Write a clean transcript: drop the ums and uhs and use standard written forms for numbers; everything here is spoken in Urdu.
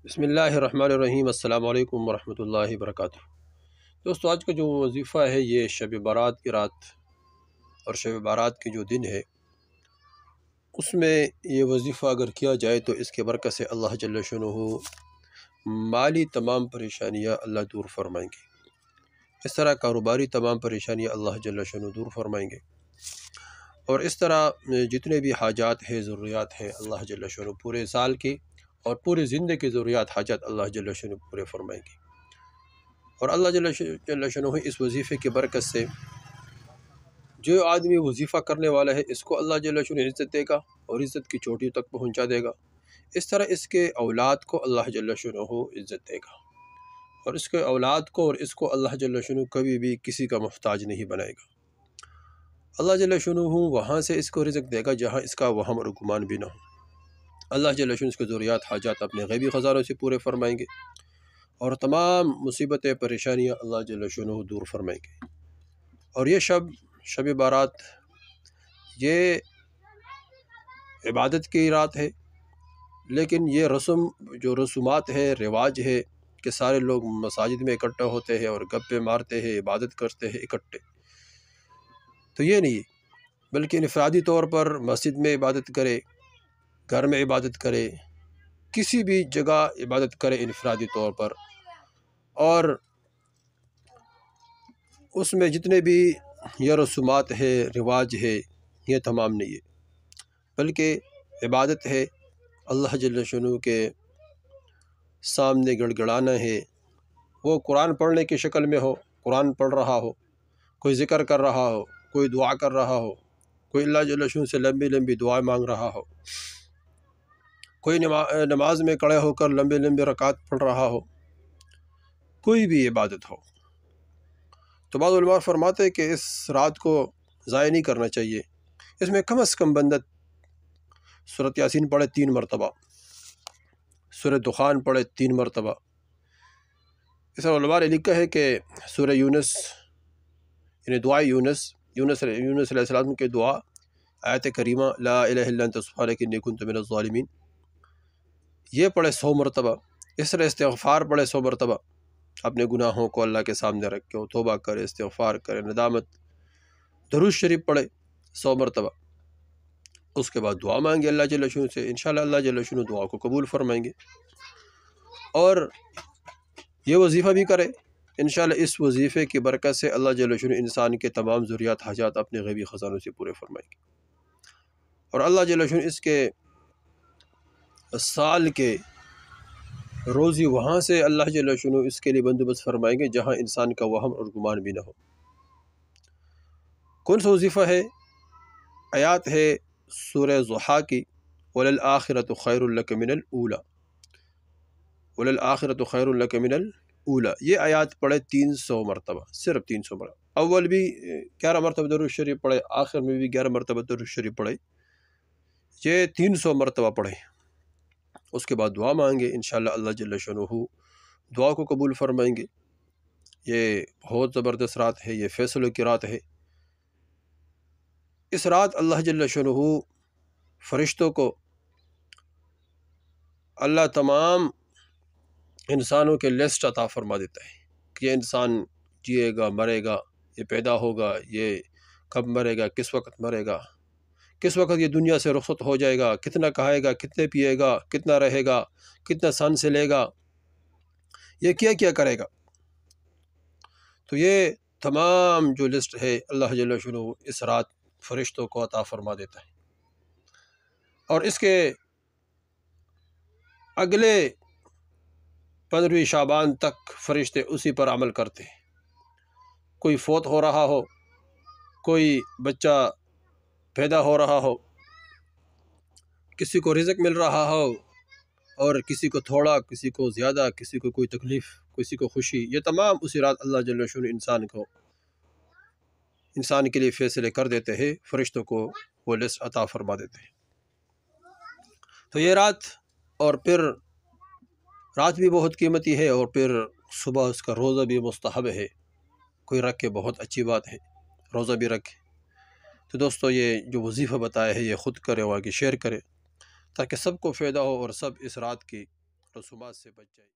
بسم اللہ الرحمن الرحیم۔ السلام علیکم ورحمۃ اللہ وبرکاتہ۔ دوستو، آج کا جو وظیفہ ہے یہ شب برات کی رات اور شب برات کے جو دن ہے اس میں یہ وظیفہ اگر کیا جائے تو اس کے برکت سے اللہ جل شانہ مالی تمام پریشانیاں اللہ دور فرمائیں گے، اس طرح کاروباری تمام پریشانیاں اللہ جل شانہ دور فرمائیں گے، اور اس طرح جتنے بھی حاجات ہے ضروریات ہے اللہ جل شانہ پورے سال کی اور پورے زندگی کی ضروریات حاجات اللہ جل شانہ پورے فرمائیں گے۔ اور اللہ جل شانہ اس وظیفے کی برکت سے جو آدمی وظیفہ کرنے والا ہے اس کو اللہ جل شانہ عزت دے گا اور عزت کی چوٹی تک پہنچا دے گا، اس طرح اس کے اولاد کو اللہ جل شانہ عزت دے گا، اور اس کے اولاد کو اور اس کو اللہ جل شانہ کبھی بھی کسی کا محتاج نہیں بنائے گا۔ اللہ جل شانہ وہاں سے اس کو رزق دے گا جہاں اس کا وہم اور گمان بھی نہ ہو۔ اللہ جل شانہ اس کے ضروریات حاجات اپنے غیبی خزانوں سے پورے فرمائیں گے، اور تمام مصیبتیں پریشانیاں اللہ جل شانہ دور فرمائیں گے۔ اور یہ شب بارات یہ عبادت کی رات ہے، لیکن یہ رسومات ہے، رواج ہے کہ سارے لوگ مساجد میں اکٹھا ہوتے ہیں اور گپے مارتے ہیں، عبادت کرتے ہیں اکٹھے، تو یہ نہیں، بلکہ انفرادی طور پر مسجد میں عبادت کرے، گھر میں عبادت کرے، کسی بھی جگہ عبادت کرے انفرادی طور پر، اور اس میں جتنے بھی یہ رسومات ہے، رواج ہے، یہ تمام نہیں ہے، بلکہ عبادت ہے اللہ جل شانہ کے سامنے گڑ گڑانا ہے۔ وہ قرآن پڑھنے کی شکل میں ہو، قرآن پڑھ رہا ہو، کوئی ذکر کر رہا ہو، کوئی دعا کر رہا ہو، کوئی اللہ جل شانہ سے لمبی لمبی دعائیں مانگ رہا ہو، کوئی نماز میں کھڑے ہو کر لمبے لمبے رکعات پڑھ رہا ہو، کوئی بھی عبادت ہو، تو بعض علماء فرماتے ہیں کہ اس رات کو ضائع نہیں کرنا چاہیے۔ اس میں کم از کم بندہ سورۃ یاسین پڑھے 3 مرتبہ، سورہ دخان پڑھے 3 مرتبہ۔ اس طرح علماء نے لکھا ہے کہ سورہ یونس یعنی دعائے یونس علیہ السلام کے دعا آیت کریمہ لا الہ الا انت سبحانک انی کنت من الظالمین، یہ پڑھے 100 مرتبہ۔ اس طرح استغفار پڑھے 100 مرتبہ، اپنے گناہوں کو اللہ کے سامنے رکھ کے وہ توبہ کرے، استغفار کرے، ندامت، درود شریف پڑھے 100 مرتبہ۔ اس کے بعد دعا مانگے اللہ جل شانہ سے، انشاءاللہ اللہ جل شانہ دعا کو قبول فرمائیں گے، اور یہ وظیفہ بھی کرے، انشاءاللہ اس وظیفے کی برکت سے اللہ جل شانہ انسان کے تمام ضروریات حاجات اپنے غیبی خزانوں سے پورے فرمائیں گے، اور اللہ جل شانہ اس کے سال کے روزی وہاں سے اللہ جل شانہ اس کے لیے بندوبست فرمائیں گے جہاں انسان کا وہم اور گمان بھی نہ ہو۔ کون سا وظیفہ ہے؟ آیات ہے سورہ ضحیٰ کی وَلَلْآخِرَةُ خَيْرٌ لَكَ مِنَ الْأُولَى، وَلَلْآخِرَةُ خَيْرٌ لَكَ مِنَ الْأُولَى، یہ آیات پڑھے 300 مرتبہ، صرف 300 مرتبہ۔ اول بھی 11 مرتبہ درود شریف پڑھے، آخر میں بھی 11 مرتبہ درود شریف پڑھے، یہ 300 مرتبہ پڑھے۔ اس کے بعد دعا مانگے، انشاءاللہ اللہ جل شانہ دعا کو قبول فرمائیں گے۔ یہ بہت زبردست رات ہے، یہ فیصلوں کی رات ہے۔ اس رات اللہ جل شانہ فرشتوں کو اللہ تمام انسانوں کے لسٹ عطا فرما دیتا ہے کہ یہ انسان جیے گا، مرے گا، یہ پیدا ہوگا، یہ کب مرے گا، کس وقت مرے گا، کس وقت یہ دنیا سے رخصت ہو جائے گا، کتنا کھائے گا، کتنے پیے گا، کتنا رہے گا، کتنا سانس لے گا، یہ کیا کیا کرے گا۔ تو یہ تمام جو لسٹ ہے اللہ جل شانہ اس رات فرشتوں کو عطا فرما دیتا ہے، اور اس کے اگلے 15 شعبان تک فرشتے اسی پر عمل کرتے ہیں۔ کوئی فوت ہو رہا ہو، کوئی بچہ پیدا ہو رہا ہو، کسی کو رزق مل رہا ہو، اور کسی کو تھوڑا، کسی کو زیادہ، کسی کو کوئی تکلیف، کسی کو خوشی، یہ تمام اسی رات اللہ جل شانہ انسان کے لیے فیصلے کر دیتے ہیں، فرشتوں کو وہ لسٹ عطا فرما دیتے ہیں۔ تو یہ رات، اور پھر رات بھی بہت قیمتی ہے، اور پھر صبح اس کا روزہ بھی مستحب ہے، کوئی رکھے بہت اچھی بات ہے، روزہ بھی رکھے۔ تو دوستو، یہ جو وظیفہ بتایا ہے یہ خود کرے اور آگے شیئر کرے تاکہ سب کو فائدہ ہو اور سب اس رات کی رسومات سے بچ جائے۔